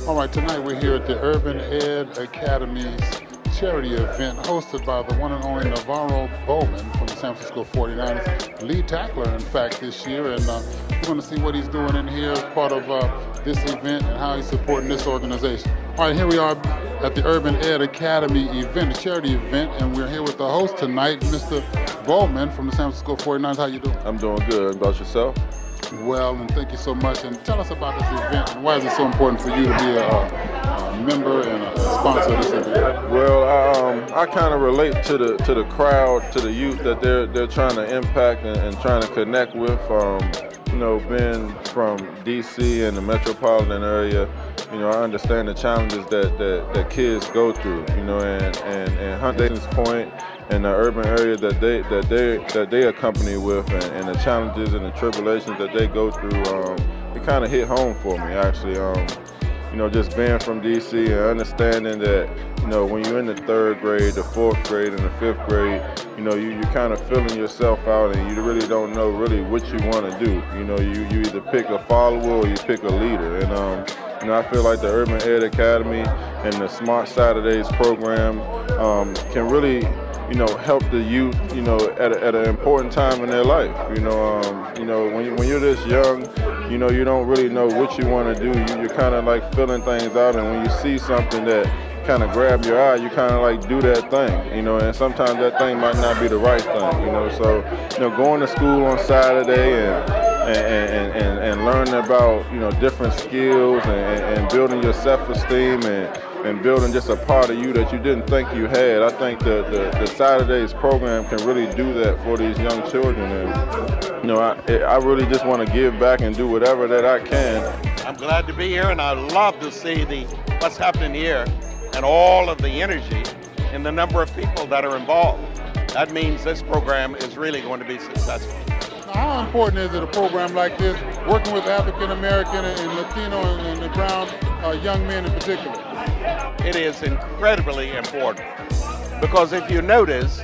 All right, tonight we're here at the Urban Ed Academy's charity event hosted by the one and only NaVorro Bowman from the San Francisco 49ers, lead tackler, in fact, this year. And we're going to see what he's doing in here as part of this event and how he's supporting this organization. All right, here we are at the Urban Ed Academy event, a charity event, and we're here with the host tonight, Mr. Bowman from the San Francisco 49ers. How you doing? I'm doing good. About yourself? Well, and thank you so much. And tell us about this event and why is it so important for you to be a member and a sponsor of this event? Well, I kind of relate to the crowd, to the youth that they're trying to impact and trying to connect with. You know, being from DC and the metropolitan area, you know, I understand the challenges that kids go through. You know, and Huntington's Point and the urban area that they accompany with, and the challenges and the tribulations that they go through, it kind of hit home for me, actually. You know, just being from DC and understanding that, you know, when you're in the 3rd grade, the 4th grade, and the 5th grade, you know, you're kind of filling yourself out, and you really don't know really what you want to do. You know, you either pick a follower or you pick a leader, and you know, I feel like the Urban Ed Academy and the Smart Saturdays program can really, you know, help the youth, you know, at an important time in their life. You know, when you're this young, you know, you don't really know what you want to do. You're kind of like filling things out, and when you see something that kind of grab your eye, you kind of like do that thing, you know, and sometimes that thing might not be the right thing, you know. So, you know, going to school on Saturday and learning about, you know, different skills and building your self-esteem and building just a part of you that you didn't think you had. I think the Saturdays program can really do that for these young children. And, you know, I really just want to give back and do whatever that I can. I'm glad to be here, and I love to see what's happening here and all of the energy and the number of people that are involved. That means this program is really going to be successful. Now, how important is it, a program like this, working with African American and Latino and the brown young men in particular? It is incredibly important because if you notice,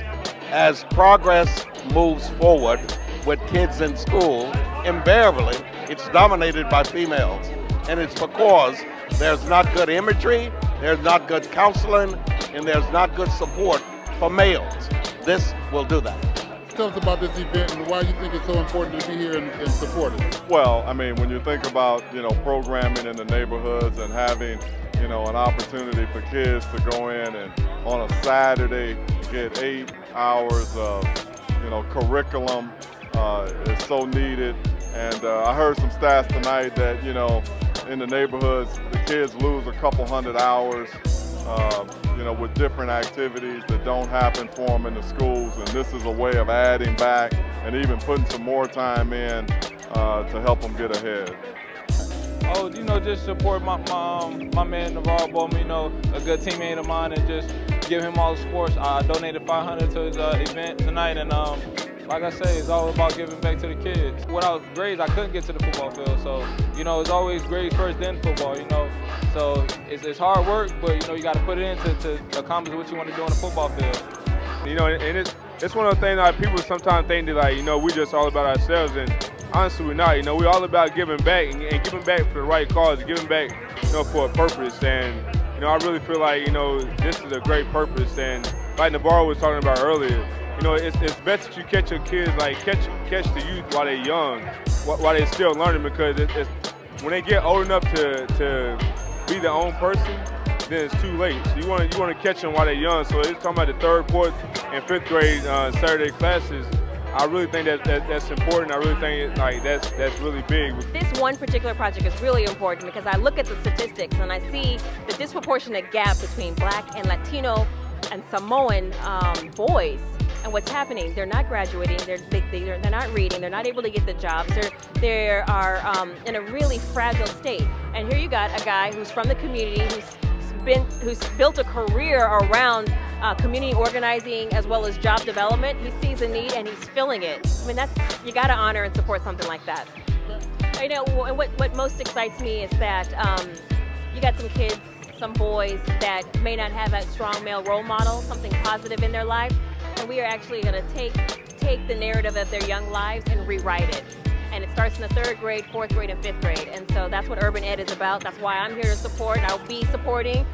as progress moves forward with kids in school, invariably it's dominated by females. And it's because there's not good imagery, there's not good counseling, and there's not good support for males. This will do that. Tell us about this event and why you think it's so important to be here and support it. Well, I mean, when you think about, you know, programming in the neighborhoods and having, you know, an opportunity for kids to go in and on a Saturday get 8 hours of, you know, curriculum is so needed. And I heard some stats tonight that, you know, in the neighborhoods, the kids lose a couple hundred hours, you know, with different activities that don't happen for them in the schools. And this is a way of adding back and even putting some more time in to help them get ahead. Oh, you know, just support my man NaVorro Bowman, you know, a good teammate of mine, and just give him all the sports. I donated $500 to his event tonight, and like I say, it's all about giving back to the kids. Without grades, I couldn't get to the football field, so, you know, it's always grades first, then football, you know. So it's hard work, but, you know, you got to put it in to accomplish what you want to do on the football field. You know, and it's one of the things that people sometimes think that, like, you know, we're just all about ourselves, and honestly, we're not. You know, we're all about giving back and giving back for the right cause, giving back, you know, for a purpose. And, you know, I really feel like, you know, this is a great purpose. And like NaVorro was talking about earlier, you know, it's best that you catch your kids, like catch the youth while they're young, while they're still learning, because it's when they get old enough to be their own person, then it's too late. So you want to catch them while they're young. So it's talking about the 3rd, 4th, and 5th grade Saturday classes. I really think that's important. I really think that's really big. This one particular project is really important because I look at the statistics and I see the disproportionate gap between Black and Latino and Samoan boys. And what's happening? They're not graduating. They're not reading. They're not able to get the jobs. They are in a really fragile state. And here you got a guy who's from the community, who's built a career around community organizing as well as job development. He sees a need and he's filling it. I mean, you got to honor and support something like that. You know, and what most excites me is that you got some kids, some boys that may not have that strong male role model, something positive in their life, and we are actually going to take the narrative of their young lives and rewrite it. and it starts in the 3rd grade, 4th grade, and 5th grade. And so that's what Urban Ed is about. That's why I'm here to support. I'll be supporting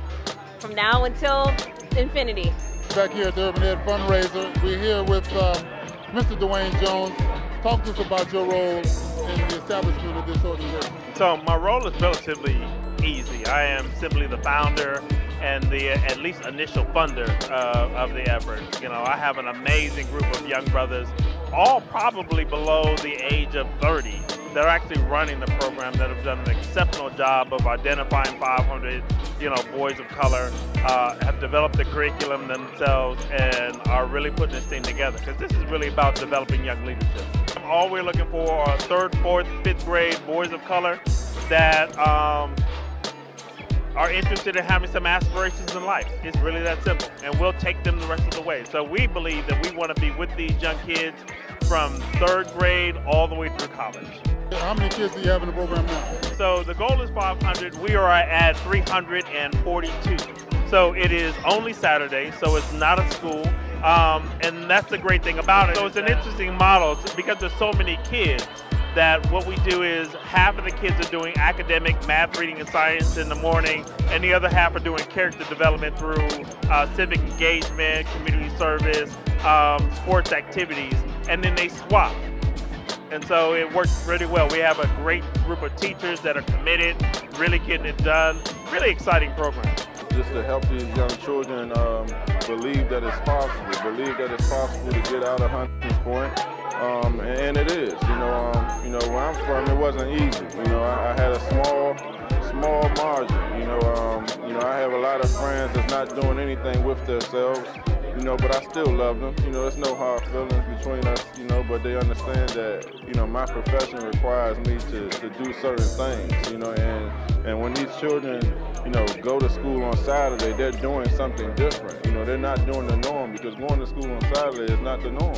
from now until infinity. Back here at the Urban Ed Fundraiser, we're here with Mr. Dwayne Jones. Talk to us about your role in the establishment of this organization. So my role is relatively easy. I am simply the founder and the at least initial funder of the effort. You know, I have an amazing group of young brothers, all probably below the age of 30, that are actually running the program, that have done an exceptional job of identifying 500, boys of color, have developed the curriculum themselves, and are really putting this thing together. Because this is really about developing young leadership. All we're looking for are 3rd, 4th, 5th grade boys of color that are interested in having some aspirations in life. It's really that simple, and we'll take them the rest of the way. So we believe that we want to be with these young kids from 3rd grade all the way through college. How many kids do you have in the program now? So the goal is 500. We are at 342. So it is only Saturday, so it's not a school. And that's the great thing about it. So it's an interesting model because there's so many kids, that what we do is half of the kids are doing academic math, reading, and science in the morning, and the other half are doing character development through civic engagement, community service, sports activities, and then they swap. And so it works really well. We have a great group of teachers that are committed, really getting it done. Really exciting program. Just to help these young children believe that it's possible, to get out of Huntington's Point. And it is, where I'm from, it wasn't easy. I had a small margin. I have a lot of friends that's not doing anything with themselves, but I still love them. There's no hard feelings between us, but they understand that, my profession requires me to do certain things, and when these children, go to school on Saturday, they're doing something different. They're not doing the norm, because going to school on Saturday is not the norm,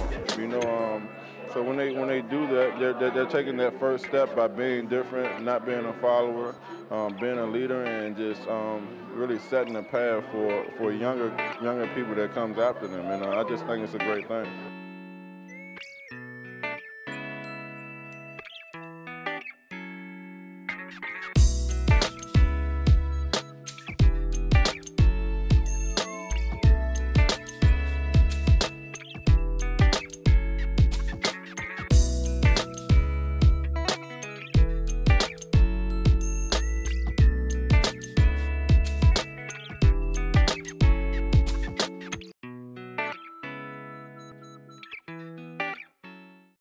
So when they do that, they're taking that first step by being different, not being a follower, being a leader, and just really setting a path for younger people that comes after them. And I just think it's a great thing.